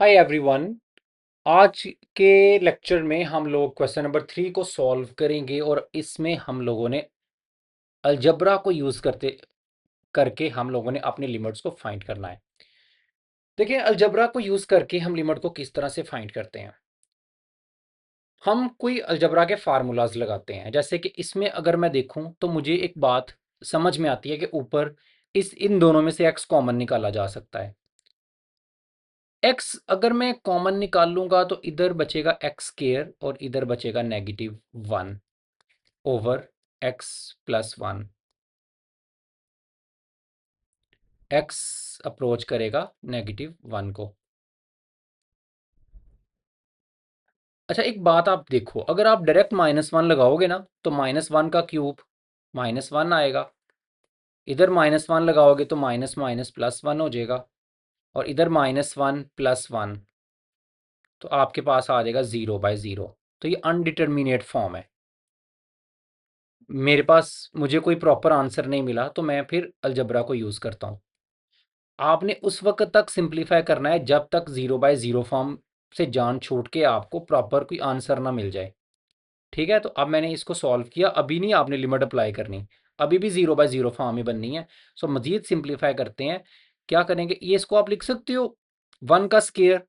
Hi everyone. आज के lecture में हम लोग क्वेश्चन नंबर 3 को सॉल्व करेंगे और इसमें हम लोगों ने अलजबरा को यूज़ करते करके हम लोगों ने अपने लिमिट्स को फाइंड करना है। देखिए, अलजबरा को यूज़ करके हम लिमिट को किस तरह से फाइंड करते हैं। हम कोई अलजबरा के फार्मूलाज लगाते हैं, जैसे कि इसमें अगर मैं देखूं तो मुझे एक बात समझ में आती है कि ऊपर इस इन दोनों में से एक्स कॉमन निकाला जा सकता है। एक्स अगर मैं कॉमन निकाल लूंगा तो इधर बचेगा एक्स स्क्वायर और इधर बचेगा -1 over x plus 1। X approach करेगा -1 को। अच्छा, एक बात आप देखो, अगर आप डायरेक्ट -1 लगाओगे ना तो -1 का क्यूब -1 आएगा। इधर -1 लगाओगे तो माइनस माइनस +1 हो जाएगा और इधर -1 +1 तो आपके पास आ जाएगा 0/0। तो ये अनडिटर्मिनेट फॉर्म है। मेरे पास मुझे कोई प्रॉपर आंसर नहीं मिला तो मैं फिर अलजबरा को यूज़ करता हूँ। आपने उस वक्त तक सिंप्लीफाई करना है जब तक 0/0 फॉर्म से जान छूट के आपको प्रॉपर कोई आंसर ना मिल जाए। ठीक है, तो अब मैंने इसको सॉल्व किया, अभी नहीं आपने लिमिट अप्लाई करनी, अभी भी 0/0 फॉर्म ही बननी है। सो मजीद सिंप्लीफाई करते हैं। क्या करेंगे, ये इसको आप लिख सकते हो 1 का स्केयर,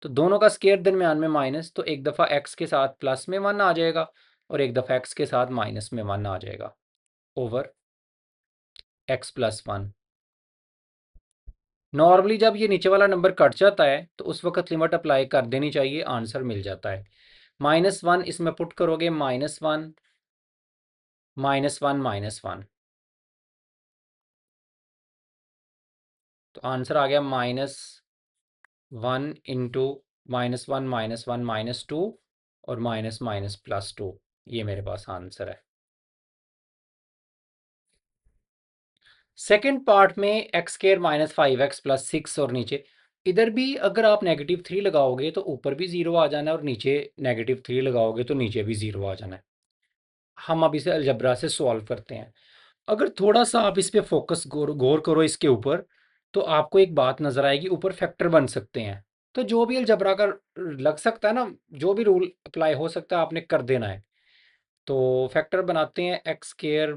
तो दोनों का स्केयर दरमियान में माइनस, तो एक दफ़ा एक्स के साथ प्लस में 1 आ जाएगा और एक दफ़ा एक्स के साथ माइनस में 1 आ जाएगा ओवर एक्स प्लस 1। नॉर्मली जब ये नीचे वाला नंबर कट जाता है तो उस वक्त लिमिट अप्लाई कर देनी चाहिए, आंसर मिल जाता है। -1 इसमें पुट करोगे, -1 -1 -1 तो आंसर आ गया -1 इंटू -1 -1 -2 और माइनस माइनस +2। ये मेरे पास आंसर है। सेकेंड पार्ट में एक्स स्क्वायर -5x + 6 और नीचे इधर भी अगर आप -3 लगाओगे तो ऊपर भी 0 आ जाना है और नीचे -3 लगाओगे तो नीचे भी 0 आ जाना है। हम अब इसे अलजबरा से सॉल्व करते हैं। अगर थोड़ा सा आप इस पे फोकस गौर गौर करो इसके ऊपर, तो आपको एक बात नजर आएगी, ऊपर फैक्टर बन सकते हैं। तो जो भी अलजबरा का लग सकता है ना, जो भी रूल अप्लाई हो सकता है आपने कर देना है। तो फैक्टर बनाते हैं, एक्स स्केयर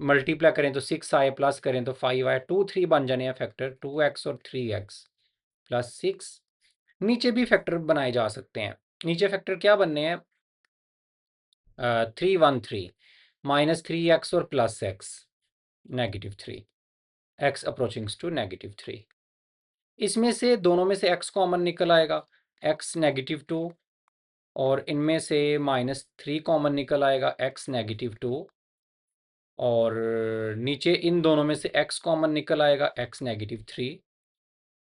मल्टीप्लाई करें तो 6 आए, प्लस करें तो 5 आए, 2 3 बन जाने हैं फैक्टर, 2x और 3x प्लस 6। नीचे भी फैक्टर बनाए जा सकते हैं। नीचे फैक्टर क्या बनने हैं, 3 1 3 -3x और +x -3, x अप्रोचिंग्स टू -3। इसमें से दोनों में से x कॉमन निकल आएगा, x -2 और इनमें से -3 कॉमन निकल आएगा, x -2 और नीचे इन दोनों में से x कॉमन निकल आएगा, x -3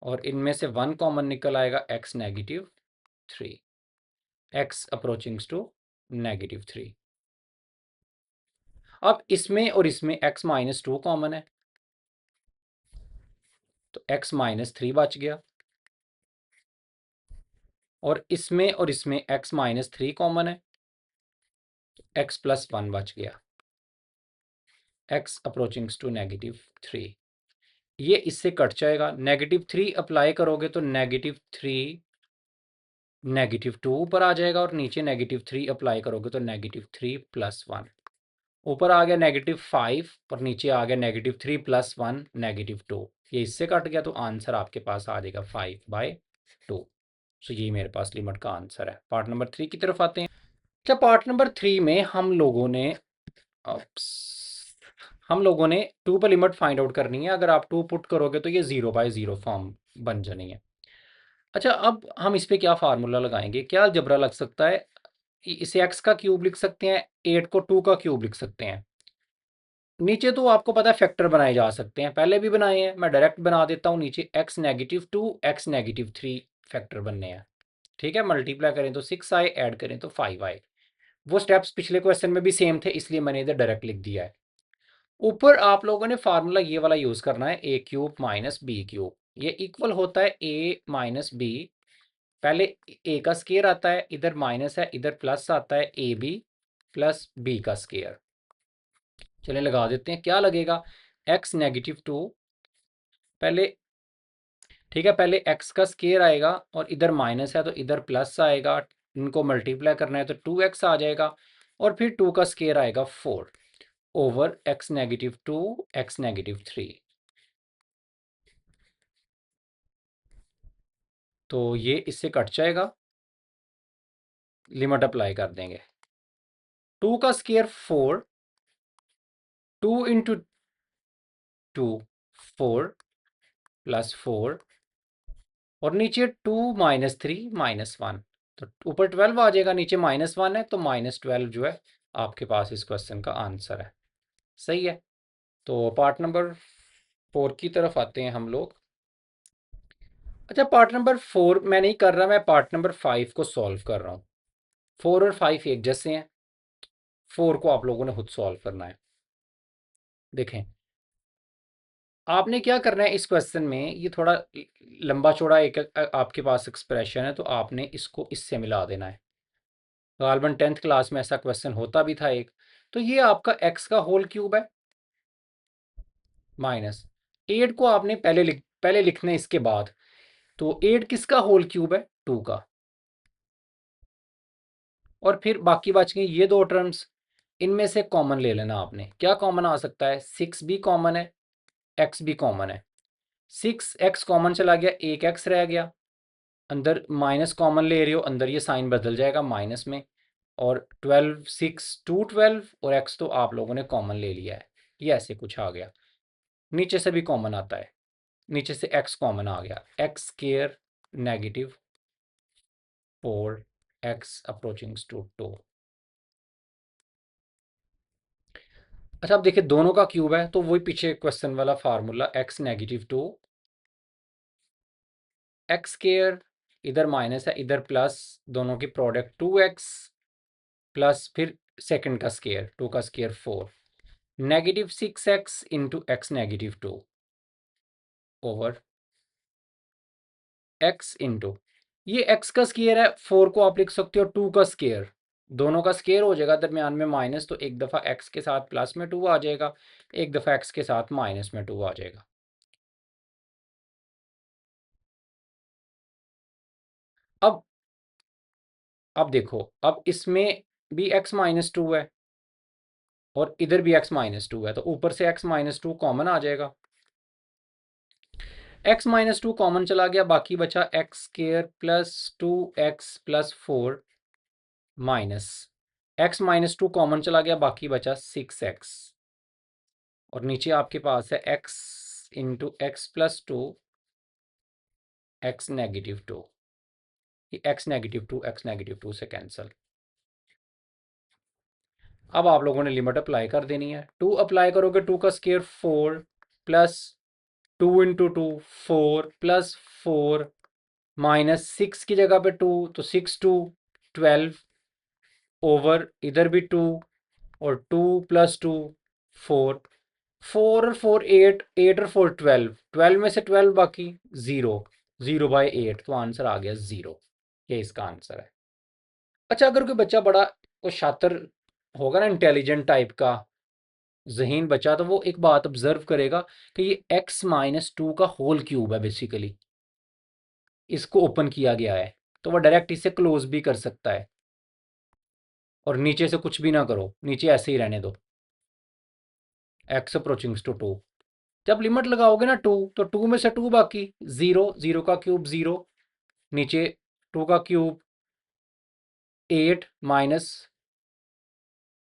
और इनमें से 1 कॉमन निकल आएगा, x -3, x अप्रोचिंग्स टू -3। अब इसमें और इसमें x -2 कॉमन है तो x -3 बच गया और इसमें x -3 कॉमन है तो x +1 बच गया, x अप्रोचिंग्स टू -3। ये इससे कट जाएगा, -3 अप्लाई करोगे तो -3 -2 ऊपर आ जाएगा और नीचे -3 अप्लाई करोगे तो -3 +1 ऊपर आ गया, -5 और नीचे आ गया -3 +1 -2। ये इससे कट गया तो आंसर आपके पास आ जाएगा 5/2। सो ये मेरे पास लिमिट का आंसर है। पार्ट नंबर 3 की तरफ आते हैं। अच्छा, पार्ट नंबर 3 में हम लोगों ने 2 पर लिमिट फाइंड आउट करनी है। अगर आप 2 पुट करोगे तो ये 0/0 फॉर्म बन जानी है। अच्छा, अब हम इस पे क्या फार्मूला लगाएंगे, क्या अलजबरा लग सकता है। इसे x का क्यूब लिख सकते हैं, 8 को 2 का क्यूब लिख सकते हैं। नीचे तो आपको पता है फैक्टर बनाए जा सकते हैं, पहले भी बनाए हैं, मैं डायरेक्ट बना देता हूँ। नीचे x -2 x -3 फैक्टर बनने हैं। ठीक है, मल्टीप्लाई करें तो 6 आए, ऐड करें तो 5 आए। वो स्टेप्स पिछले क्वेश्चन में भी सेम थे, इसलिए मैंने इधर डायरेक्ट लिख दिया है। ऊपर आप लोगों ने फार्मूला ये वाला यूज करना है, a cube minus b cube. ये इक्वल होता है a माइनस बी। पहले a का स्केयर आता है, इधर माइनस है, इधर प्लस आता है, ए बी प्लस बी का स्केयर। चलिए लगा देते हैं, क्या लगेगा, x -2 पहले। ठीक है, पहले x का स्केयर आएगा और इधर माइनस है तो इधर प्लस आएगा, इनको मल्टीप्लाई करना है तो 2x आ जाएगा, और फिर 2 का स्केयर आएगा 4 over x negative 2 x negative 3। तो ये इससे कट जाएगा, लिमिट अप्लाई कर देंगे। 2 का स्केयर 4, 2 इंटू 2 4 प्लस 4, और नीचे 2 माइनस 3 माइनस 1, तो ऊपर 12 आ जाएगा, नीचे -1 है तो -12 जो है आपके पास इस क्वेश्चन का आंसर है। सही है। तो पार्ट नंबर 4 की तरफ आते हैं हम लोग। अच्छा, पार्ट नंबर 4 मैं नहीं कर रहा, मैं पार्ट नंबर 5 को सॉल्व कर रहा हूँ। 4 और 5 एक जैसे हैं, 4 को आप लोगों ने खुद सॉल्व करना है। देखें, आपने क्या करना है इस क्वेश्चन में, ये थोड़ा लंबा चौड़ा एक आपके पास एक्सप्रेशन है, तो आपने इसको इससे मिला देना है। गालबन 10th क्लास में ऐसा क्वेश्चन होता भी था एक। तो ये आपका x का होल क्यूब है, माइनस 8 को आपने पहले लिखना है इसके बाद। तो 8 किसका होल क्यूब है? 2 का। और फिर बाकी बच गई ये दो टर्म्स, इनमें से कॉमन ले लेना आपने। क्या कॉमन आ सकता है? 6 भी कॉमन है, x भी कॉमन है। 6x कॉमन चला गया, एक x रह गया, अंदर माइनस कॉमन ले रहे हो, अंदर ये साइन बदल जाएगा माइनस में। और 12 6 2 12, और x तो आप लोगों ने कॉमन ले लिया है, ये ऐसे कुछ आ गया। नीचे से भी कॉमन आता है, नीचे से x कॉमन आ गया, x square negative 4 x approaching to 2। अच्छा, अब देखिए दोनों का क्यूब है तो वही पीछे क्वेश्चन वाला formula, x negative 2 x square, इधर माइनस है इधर प्लस, दोनों की प्रोडक्ट 2x प्लस फिर सेकंड का स्केयर 2 का square 4, negative 6x into x negative 2 over x into, ये x का स्केयर है, 4 को आप लिख सकते हो 2 का स्केयर, दोनों का स्केयर हो जाएगा दरमियान में माइनस, तो एक दफ़ा x के साथ प्लस में 2 आ जाएगा, एक दफ़ा x के साथ माइनस में 2 आ जाएगा। अब अब देखो, अब इसमें भी x -2 है और इधर भी x -2 है, तो ऊपर से x -2 कॉमन आ जाएगा। x -2 कॉमन चला गया, बाकी बचा x square plus 2x plus 4 minus x -2 common चला गया, बाकी बचा 6x, और नीचे आपके पास है x into x plus 2 x negative 2, ये x नेगेटिव 2 x नेगेटिव 2 से कैंसिल। अब आप लोगों ने लिमिट अप्लाई कर देनी है। 2 अप्लाई करोगे, 2 का square 4 plus 2 into 2 4 plus 4 minus 6 की जगह पे 2, तो 6 2 12 ओवर इधर भी 2, और 2 प्लस 2 4, 4 और 4 8, 8 और 4 12, 12 में से 12 बाकी 0, 0 बाई 8, तो आंसर आ गया 0। ये इसका आंसर है। अच्छा, अगर कोई बच्चा बड़ा कोई शातिर होगा ना, इंटेलिजेंट टाइप का ज़हीन बच्चा, तो वो एक बात ऑब्जर्व करेगा कि ये x-2 का होल क्यूब है बेसिकली, इसको ओपन किया गया है, तो वह डायरेक्ट इसे क्लोज भी कर सकता है, और नीचे से कुछ भी ना करो, नीचे ऐसे ही रहने दो, x अप्रोचिंग टू 2। जब लिमिट लगाओगे ना 2, तो 2 में से 2 बाकी 0, 0 का क्यूब 0, नीचे 2 का क्यूब 8 माइनस,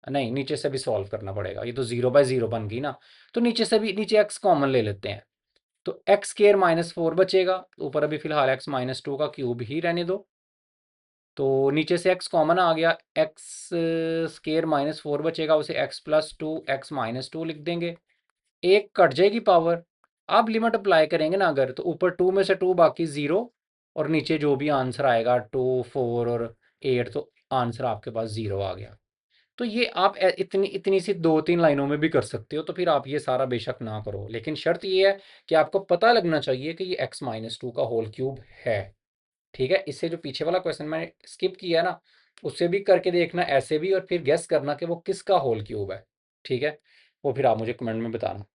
नहीं नीचे से भी सॉल्व करना पड़ेगा, ये तो 0 बाई 0 बन गई ना, तो नीचे से भी, नीचे x कॉमन ले लेते हैं, तो एक्स स्केयर -4 बचेगा, ऊपर अभी फिलहाल x -2 का क्यूब ही रहने दो, तो नीचे से x कॉमन आ गया, एक्स स्केयर -4 बचेगा, उसे x प्लस 2 x -2 लिख देंगे, एक कट जाएगी पावर। अब लिमिट अप्लाई करेंगे ना अगर, तो ऊपर 2 में से 2 बाकी 0, और नीचे जो भी आंसर आएगा 2 4 और 8, तो आंसर आपके पास 0 आ गया। तो ये आप इतनी इतनी सी 2-3 लाइनों में भी कर सकते हो, तो फिर आप ये सारा बेशक ना करो, लेकिन शर्त ये है कि आपको पता लगना चाहिए कि ये x -2 का होल क्यूब है। ठीक है, इससे जो पीछे वाला क्वेश्चन मैंने स्किप किया ना, उससे भी करके देखना ऐसे भी, और फिर गेस करना कि वो किसका होल क्यूब है। ठीक है, वो फिर आप मुझे कमेंट में बताना।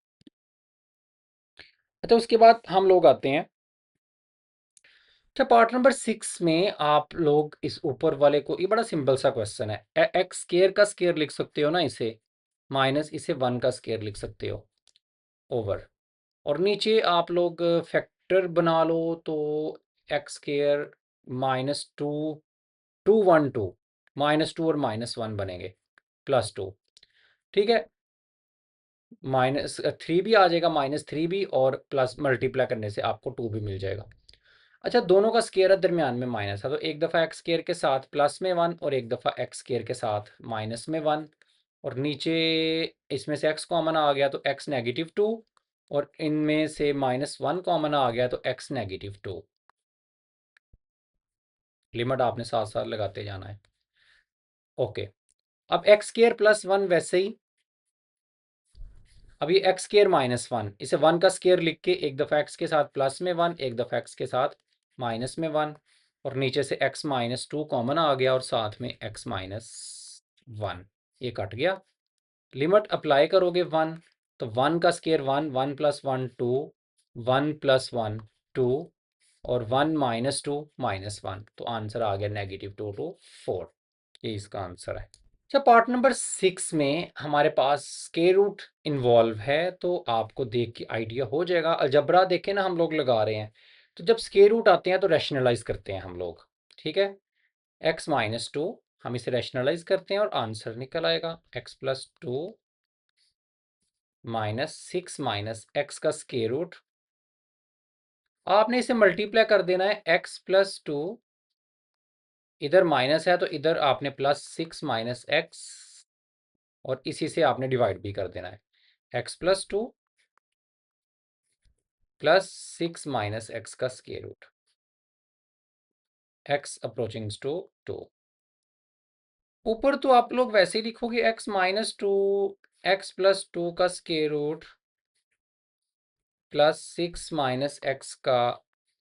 अच्छा, उसके बाद हम लोग आते हैं अच्छा, पार्ट नंबर 6 में आप लोग इस ऊपर वाले को, ये बड़ा सिंपल सा क्वेश्चन है, एक्स स्केयर का स्केयर लिख सकते हो ना इसे, माइनस इसे 1 का स्केयर लिख सकते हो, ओवर, और नीचे आप लोग फैक्टर बना लो तो एक्स स्केयर -2, 2 1 2, -2 और -1 बनेंगे, +2, ठीक है, -3 भी आ जाएगा, -3 भी, और प्लस मल्टीप्लाई करने से आपको 2 भी मिल जाएगा। अच्छा, दोनों का स्केयर है, दरमियान में माइनस है, तो एक दफ़ा एक्स स्केयर के साथ प्लस में 1 और एक दफ़ा एक्स स्केयर के साथ माइनस में 1, और नीचे इसमें से एक्स कॉमन आ गया तो एक्स -2, और इनमें से -1 कॉमन आ गया तो एक्स -2। लिमिट आपने साथ साथ लगाते जाना है। ओके, अब एक्स स्केयर +1 वैसे ही, अब ये एक्स स्केयर -1, इसे 1 का स्केयर लिख के एक दफ़ा एक्स के साथ प्लस में 1, एक दफ़ा एक्स के साथ माइनस में 1, और नीचे से एक्स -2 कॉमन आ गया और साथ में एक्स -1, ये कट गया। लिमिट अप्लाई करोगे 1, तो 1 का स्केयर 1, 1 + 1 2, 1 + 1 2, और 1 -2 -1, तो आंसर आ गया -2 to 4। ये इसका आंसर है। अच्छा, पार्ट नंबर 6 में हमारे पास स्क्वायर रूट इन्वॉल्व है, तो आपको देख के आइडिया हो जाएगा। अलजबरा देखें ना हम लोग लगा रहे हैं, तो जब स्क्वायर रूट आते हैं तो रैशनलाइज करते हैं हम लोग, ठीक है। x -2, हम इसे रैशनलाइज करते हैं और आंसर निकल आएगा x+2 -6 -x का स्क्वायर रूट। आपने इसे मल्टीप्लाई कर देना है, x+2, इधर माइनस है तो इधर आपने +6 -x, और इसी से आपने डिवाइड भी कर देना है, x+2 +6 -x का square root, x approaching to 2। ऊपर तो आप लोग वैसे ही लिखोगे x-2, x+2 का स्क्वायर रूट +6 -x का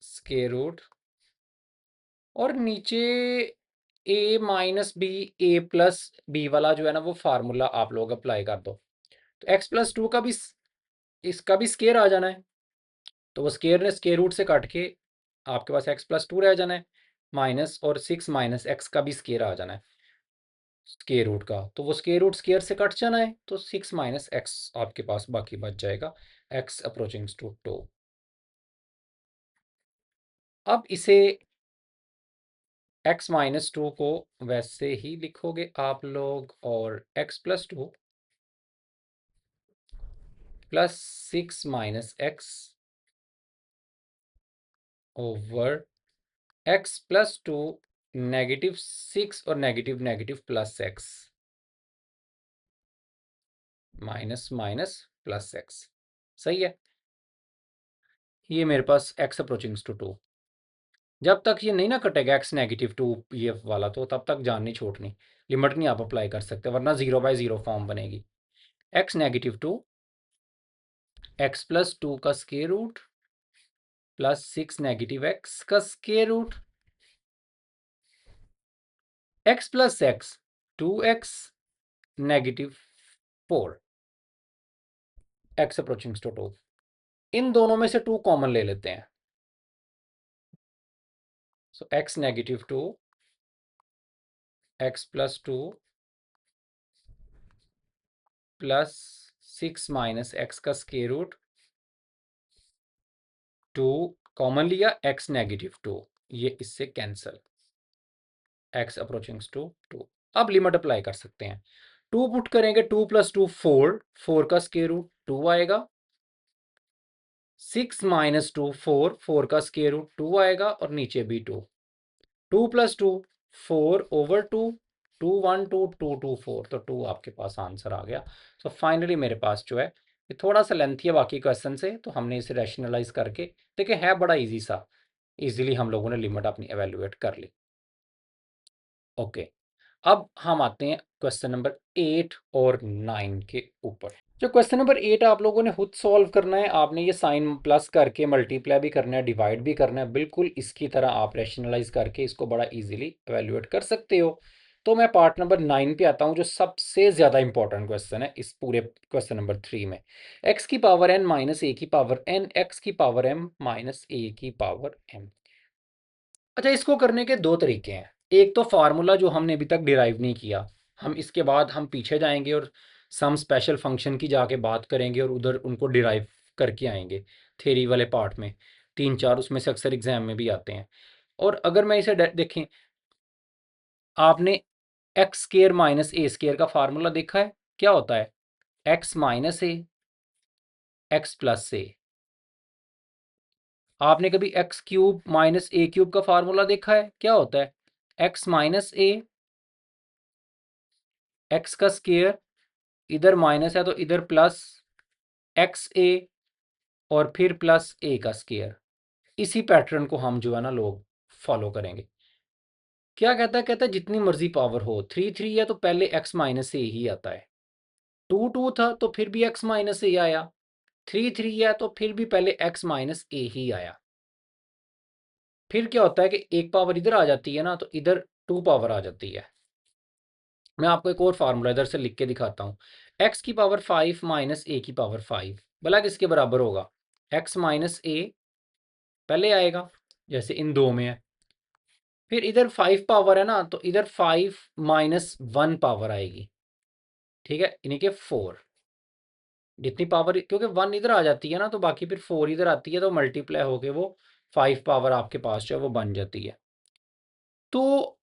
स्क्वायर रूट, और नीचे a -b, a+b वाला जो है ना वो फार्मूला आप लोग अप्लाई कर दो, तो x+2 का भी इसका भी स्क्वायर आ जाना है, तो वो स्क्वायर ने स्क्वायर रूट से काट के आपके पास x+2 रह जाना है, माइनस, और 6 -x का भी स्क्वायर आ जाना है स्क्वायर रूट का, तो वो स्क्वायर रूट स्क्वायर से कट जाना है, तो 6 -x आपके पास बाकी बच जाएगा, x अप्रोचिंग टू 2। अब इसे x -2 को वैसे ही लिखोगे आप लोग, और x+2 +6 -x ओवर x+2 -6 और negative negative +x, minus minus +x, सही है। ये मेरे पास x अप्रोचिंग टू 2, जब तक ये नहीं ना कटेगा x -2 ये वाला, तो तब तक जान नहीं छोड़नी, लिमिट नहीं आप अप्लाई कर सकते, वरना 0/0 फॉर्म बनेगी। x -2, x+2 का स्क्वायर रूट +6 -x का square root, x + x 2x -4, x approaching to 2। इन दोनों में से 2 कॉमन ले लेते हैं, सो x -2, x+2 +6 -x का स्क्वायर रूट, 2 कॉमन लिया, x -2, ये इससे कैंसल, x अप्रोचिंग टू 2। अब लिमिट अप्लाई कर सकते हैं, 2 पुट करेंगे, 2 + 2 4, 4 का स्क्वायर रूट 2 आएगा, 6 -2 4, 4 का स्क्वायर रूट 2 आएगा, और नीचे भी 2, 2 + 2 4/2, 2 1 2 2 2 4, तो 2 आपके पास आंसर आ गया। सो फाइनली मेरे पास जो है, ये थोड़ा सा लेंथी है बाकी क्वेश्चन से, तो हमने इसे रैशनलाइज करके, देखिए है बड़ा इजी सा, इजीली हम लोगों ने लिमिट अपनी एवेल्युएट कर ली। ओके, अब हम आते हैं क्वेश्चन नंबर 8 और 9 के ऊपर। जो क्वेश्चन नंबर 8 आप लोगों ने खुद सॉल्व करना है, आपने ये साइन प्लस करके मल्टीप्लाई भी करना है, डिवाइड भी करना है, बिल्कुल इसकी तरह आप रैशनलाइज करके इसको बड़ा इजीली एवेल्युएट कर सकते हो। तो मैं पार्ट नंबर 9 पे आता हूँ, जो सबसे ज़्यादा इंपॉर्टेंट क्वेश्चन है इस पूरे क्वेश्चन नंबर 3 में। एक्स की पावर n -a की पावर n, एक्स की पावर m -a की पावर m। अच्छा, इसको करने के दो तरीके हैं। एक तो फार्मूला जो हमने अभी तक डिराइव नहीं किया, हम इसके बाद हम पीछे जाएंगे और सम स्पेशल फंक्शन की जाके बात करेंगे और उधर उनको डिराइव करके आएंगे थ्योरी वाले पार्ट में। तीन चार उसमें से अक्सर एग्जाम में भी आते हैं। और अगर मैं इसे देखें, आपने एक्स स्केयर माइनस ए स्केयर का फार्मूला देखा है? क्या होता है? एक्स माइनस ए एक्स प्लस ए। आपने कभी एक्स क्यूब माइनस ए क्यूब का फार्मूला देखा है? क्या होता है? एक्स माइनस ए एक्स का स्केयर, इधर माइनस है तो इधर प्लस एक्स ए और फिर प्लस ए का स्केयर। इसी पैटर्न को हम जो है ना लोग फॉलो करेंगे। क्या कहता है? कहता है जितनी मर्जी पावर हो, थ्री थ्री है तो पहले एक्स माइनस ए ही आता है, टू टू था तो फिर भी एक्स माइनस ए आया, थ्री थ्री है तो फिर भी पहले एक्स माइनस ए ही आया। फिर क्या होता है कि एक पावर इधर आ जाती है ना तो इधर टू पावर आ जाती है। मैं आपको एक और फार्मूला इधर से लिख के दिखाता हूँ। एक्स की पावर फाइव माइनस ए की पावर फाइव भला किसके बराबर होगा? एक्स माइनस ए पहले आएगा, जैसे इन दो में है। फिर इधर फाइव पावर है ना तो इधर फाइव माइनस वन पावर आएगी, ठीक है, यानी कि फोर। जितनी पावर, क्योंकि वन इधर आ जाती है ना तो बाकी फिर फोर इधर आती है तो मल्टीप्लाई होके वो फाइव पावर आपके पास जो है वो बन जाती है। तो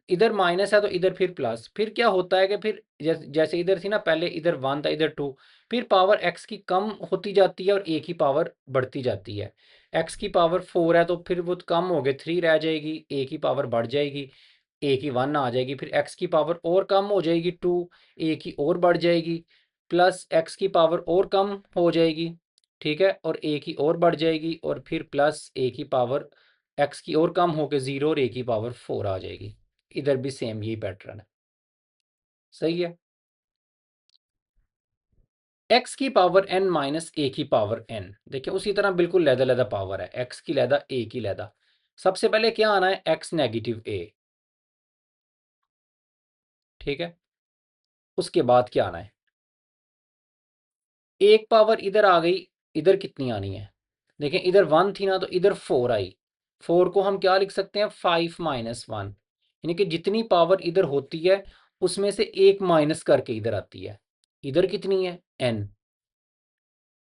इधर माइनस है तो इधर फिर प्लस। फिर क्या होता है कि फिर जैसे इधर थी ना, पहले इधर वन था इधर टू, फिर पावर एक्स की कम होती जाती है और ए की पावर बढ़ती जाती है। एक्स की पावर फोर है तो फिर वो कम हो गए, थ्री रह जाएगी, ए की पावर बढ़ जाएगी, ए की वन आ जाएगी, फिर एक्स की पावर और कम हो जाएगी टू, ए की और बढ़ जाएगी, प्लस एक्स की पावर और कम हो जाएगी, ठीक है, और ए की और बढ़ जाएगी, और फिर प्लस ए की पावर एक्स की और कम होकर जीरो और ए की पावर फोर आ जाएगी। इधर भी सेम यही पैटर्न है, सही है। एक्स की पावर एन माइनस ए की पावर एन, देखिए उसी तरह बिल्कुल लैदा लैदा पावर है, एक्स की लैदा ए की लैदा। सबसे पहले क्या आना है? एक्स नेगेटिव ए, ठीक है। उसके बाद क्या आना है? एक पावर इधर आ गई, इधर कितनी आनी है? देखें इधर वन थी ना तो इधर फोर आई, फोर को हम क्या लिख सकते हैं? फाइव माइनस वन, यानी कि जितनी पावर इधर होती है उसमें से एक माइनस करके इधर आती है। इधर कितनी है? एन।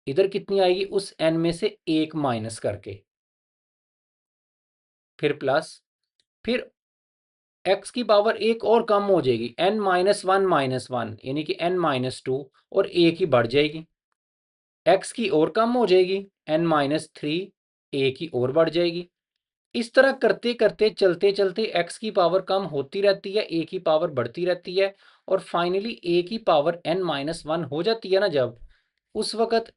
इधर कितनी आएगी? उस एन में से एक माइनस करके, फिर प्लस, फिर एक्स की पावर एक और कम हो जाएगी, एन माइनस वन यानी कि एन माइनस टू, और ए की बढ़ जाएगी, एक्स की और कम हो जाएगी, एन माइनस थ्री, ए की और बढ़ जाएगी। इस तरह करते करते चलते चलते एक्स की पावर कम होती रहती है, ए की पावर बढ़ती रहती है, और फाइनली ए की पावर एन माइनस वन हो जाती है ना जब, उस वक्त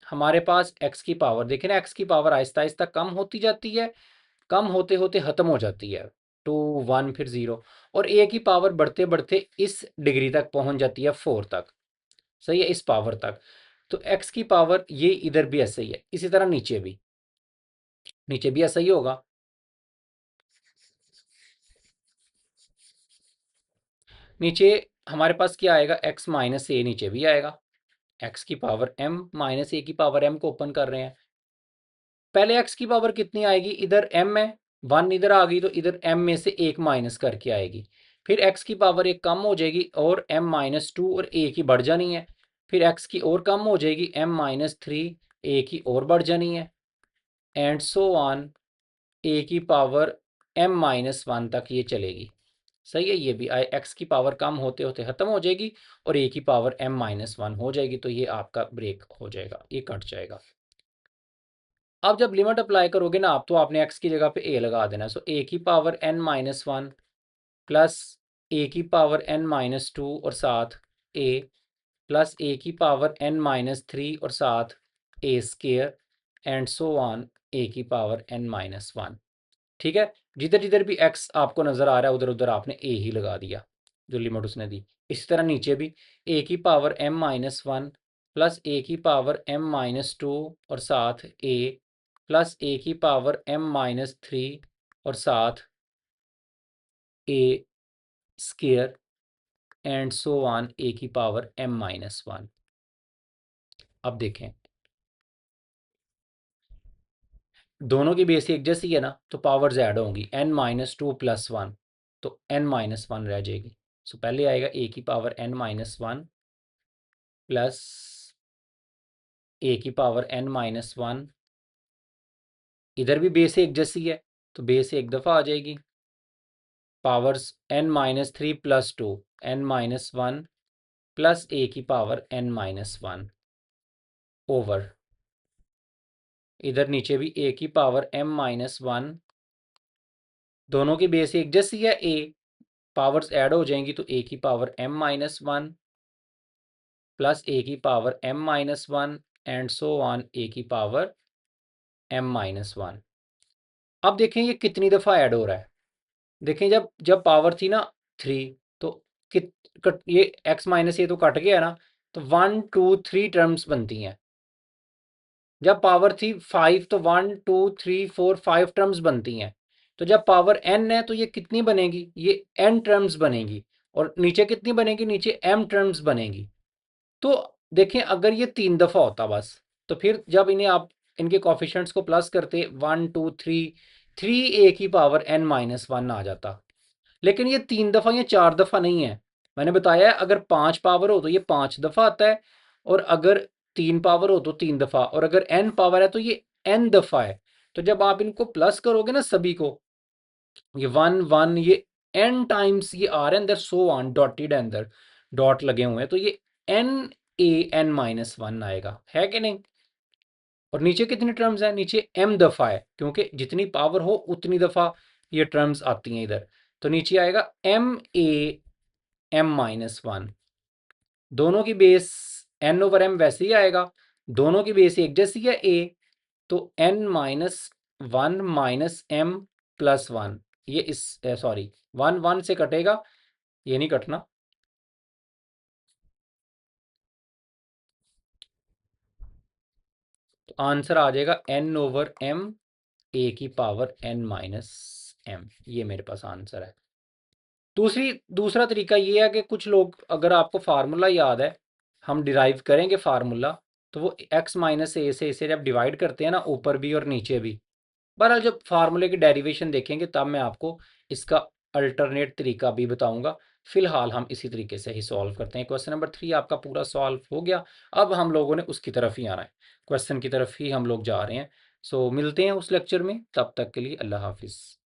हमारे पास एक्स की पावर, देखें ना, एक्स की पावर आहिस्ता आहिस्ता कम होती जाती है, कम होते होते ख़त्म हो जाती है, टू वन फिर ज़ीरो, और ए की पावर बढ़ते बढ़ते इस डिग्री तक पहुंच जाती है फोर तक, सही है, इस पावर तक। तो एक्स की पावर ये इधर भी ऐसे ही है, इसी तरह नीचे भी ऐसा ही होगा। नीचे हमारे पास क्या आएगा? एक्स माइनस ए नीचे भी आएगा, एक्स की पावर एम माइनस ए की पावर एम को ओपन कर रहे हैं। पहले एक्स की पावर कितनी आएगी? इधर एम है, वन इधर आ गई तो इधर एम में से एक माइनस करके आएगी, फिर एक्स की पावर एक कम हो जाएगी और एम माइनस टू और ए की बढ़ जानी है, फिर एक्स की और कम हो जाएगी, एम माइनस थ्री, ए की और बढ़ जानी है, एंड सो ऑन, ए की पावर एम माइनस वन तक ये चलेगी, सही है। ये भी आई एक्स की पावर कम होते होते ख़त्म हो जाएगी और ए की पावर एम माइनस वन हो जाएगी, तो ये आपका ब्रेक हो जाएगा, ये कट जाएगा। अब जब लिमिट अप्लाई करोगे ना आप, तो आपने एक्स की जगह पे ए लगा देना, सो ए की power n minus one plus a की पावर एन माइनस टू और साथ ए, प्लस ए की पावर एन माइनस थ्री और साथ ए स्केयर, एंड सो ऑन, ए की पावर एन माइनस वन, ठीक है। जिधर जिधर भी एक्स आपको नज़र आ रहा है उधर उधर आपने ए ही लगा दिया जो लिमिट उसने दी। इसी तरह नीचे भी ए की power m minus one plus a की पावर एम माइनस टू और साथ ए, प्लस ए की पावर एम माइनस थ्री और साथ ए स्केयर, एंड सो ऑन, ए की पावर एम माइनस वन। अब देखें, दोनों की बेस एक जैसी है ना, तो पावर्स ऐड होंगी, n-2 + 1, तो n-1 रह जाएगी। सो पहले आएगा a की पावर n-1 प्लस a की पावर n-1, इधर भी बेस एक जैसी है तो बेस एक दफ़ा आ जाएगी, powers n-3 + 2, n-1 plus a की पावर n-1 ओवर, इधर नीचे भी a की पावर m-1, दोनों की बेस एक जैसी है a, पावर्स ऐड हो जाएंगी तो a की पावर m-1 प्लस a की power m-1 and so on a की पावर m-1। अब देखें ये कितनी दफ़ा ऐड हो रहा है। देखें जब जब पावर थी ना 3, तो ये x माइनस ये तो कट गया ना, तो 1 2 3 टर्म्स बनती हैं। जब पावर थी 5 तो 1 2 3 4 5 टर्म्स बनती हैं। तो जब पावर n है तो ये कितनी बनेगी, ये n टर्म्स बनेगी, और नीचे कितनी बनेगी, नीचे m टर्म्स बनेगी। तो देखें अगर ये 3 दफ़ा होता बस, तो फिर जब इन्हें आप इनके कॉफिशेंट्स को प्लस करते 1 2 3, 3a की पावर n-1 आ जाता। लेकिन ये 3 दफ़ा या 4 दफ़ा नहीं है। मैंने बताया है अगर 5 पावर हो तो ये 5 दफ़ा आता है, और अगर 3 पावर हो तो 3 दफ़ा, और अगर n पावर है तो ये n दफ़ा है। तो जब आप इनको प्लस करोगे ना सभी को, ये 1 1 ये n टाइम्स ये आ रहे हैं अंदर, सो ऑन डॉटेड है अंदर, डॉट लगे हुए हैं, तो ये n-1 आएगा, है कि नहीं। और नीचे कितनी टर्म्स है, नीचे m दफ़ा है, क्योंकि जितनी पावर हो उतनी दफ़ा ये टर्म्स आती हैं इधर। तो नीचे आएगा m-1, दोनों की बेस n/m वैसे ही आएगा, दोनों की बेस एक जैसी है a, तो n-1 माइनस m प्लस 1, ये इस सॉरी 1 1 से कटेगा, ये नहीं कटना। तो आंसर आ जाएगा n/m a की पावर n-m, ये मेरे पास आंसर है। दूसरा तरीका ये है कि कुछ लोग, अगर आपको फार्मूला याद है, हम डिराइव करेंगे फार्मूला, तो वो x माइनस ए से इसे जब डिवाइड करते हैं ना, ऊपर भी और नीचे भी, बहरहाल जब फार्मूले की डेरिवेशन देखेंगे तब मैं आपको इसका अल्टरनेट तरीका भी बताऊंगा। फिलहाल हम इसी तरीके से ही सॉल्व करते हैं। क्वेश्चन नंबर 3 आपका पूरा सॉल्व हो गया। अब हम लोगों ने उसकी तरफ ही आना है, क्वेश्चन की तरफ ही हम लोग जा रहे हैं। सो मिलते हैं उस लेक्चर में, तब तक के लिए अल्लाह हाफिज़।